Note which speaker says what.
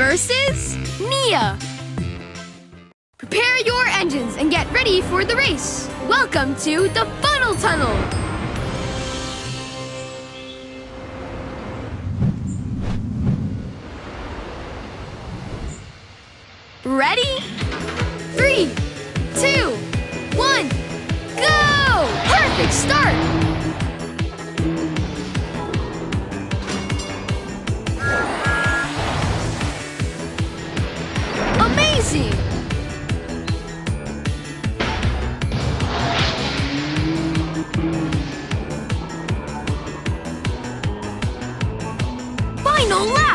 Speaker 1: versus Nia. Prepare your engines and get ready for the race. Welcome to the Funnel Tunnel. Ready? 3, 2, 1, go! Perfect start! Amazing! Final lap!